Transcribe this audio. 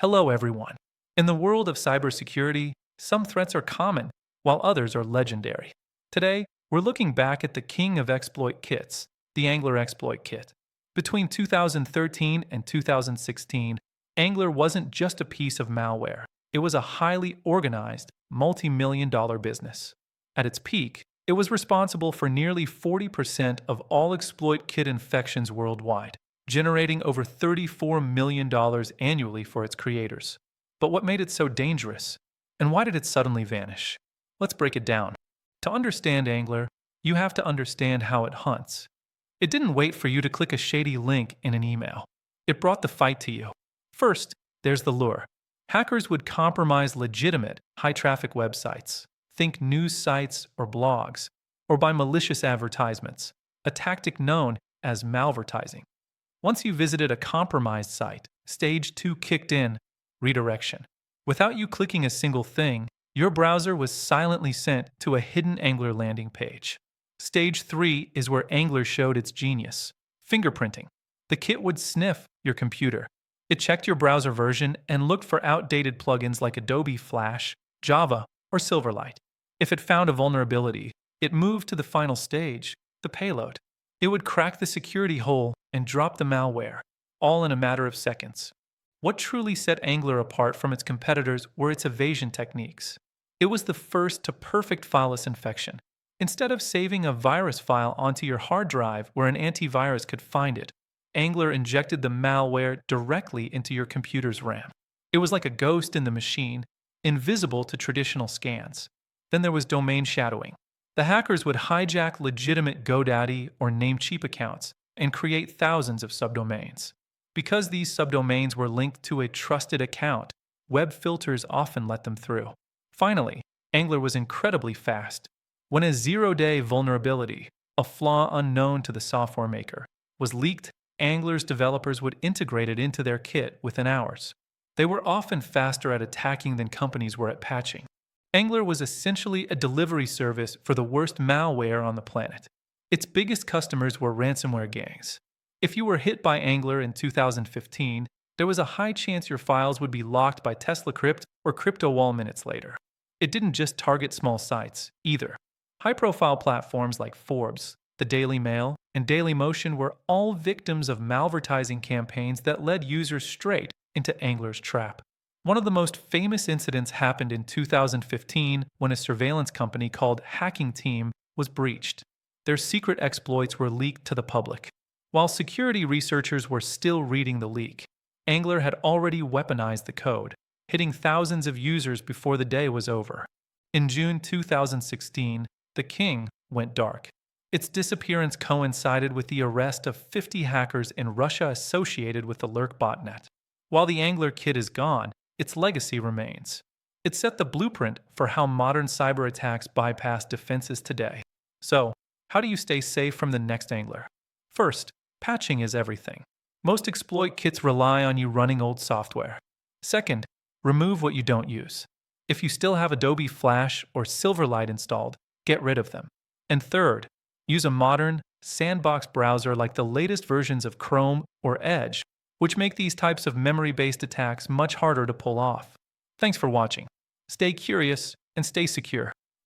Hello, everyone. In the world of cybersecurity, some threats are common, while others are legendary. Today, we're looking back at the king of exploit kits, the Angler exploit kit. Between 2013 and 2016, Angler wasn't just a piece of malware. It was a highly organized, multi-million-dollar business. At its peak, it was responsible for nearly 40% of all exploit kit infections worldwide, generating over $34 million annually for its creators. But what made it so dangerous? And why did it suddenly vanish? Let's break it down. To understand Angler, you have to understand how it hunts. It didn't wait for you to click a shady link in an email. It brought the fight to you. First, there's the lure. Hackers would compromise legitimate, high-traffic websites. Think news sites or blogs, or by malicious advertisements, a tactic known as malvertising. Once you visited a compromised site, stage 2 kicked in, redirection. Without you clicking a single thing, your browser was silently sent to a hidden Angler landing page. Stage 3 is where Angler showed its genius, fingerprinting. The kit would sniff your computer. It checked your browser version and looked for outdated plugins like Adobe Flash, Java, or Silverlight. If it found a vulnerability, it moved to the final stage, the payload. It would crack the security hole and drop the malware, all in a matter of seconds. What truly set Angler apart from its competitors were its evasion techniques. It was the first to perfect fileless infection. Instead of saving a virus file onto your hard drive where an antivirus could find it, Angler injected the malware directly into your computer's RAM. It was like a ghost in the machine, invisible to traditional scans. Then there was domain shadowing. The hackers would hijack legitimate GoDaddy or Namecheap accounts and create thousands of subdomains. Because these subdomains were linked to a trusted account, web filters often let them through. Finally, Angler was incredibly fast. When a zero-day vulnerability, a flaw unknown to the software maker, was leaked, Angler's developers would integrate it into their kit within hours. They were often faster at attacking than companies were at patching. Angler was essentially a delivery service for the worst malware on the planet. Its biggest customers were ransomware gangs. If you were hit by Angler in 2015, there was a high chance your files would be locked by TeslaCrypt or CryptoWall minutes later. It didn't just target small sites, either. High-profile platforms like Forbes, the Daily Mail, and Dailymotion were all victims of malvertising campaigns that led users straight into Angler's trap. One of the most famous incidents happened in 2015 when a surveillance company called Hacking Team was breached. Their secret exploits were leaked to the public. While security researchers were still reading the leak, Angler had already weaponized the code, hitting thousands of users before the day was over. In June 2016, the king went dark. Its disappearance coincided with the arrest of 50 hackers in Russia associated with the Lurk botnet. While the Angler kit is gone, its legacy remains. It set the blueprint for how modern cyber attacks bypass defenses today. So, how do you stay safe from the next Angler? First, patching is everything. Most exploit kits rely on you running old software. Second, remove what you don't use. If you still have Adobe Flash or Silverlight installed, get rid of them. And third, use a modern, sandbox browser like the latest versions of Chrome or Edge, which make these types of memory-based attacks much harder to pull off. Thanks for watching. Stay curious and stay secure.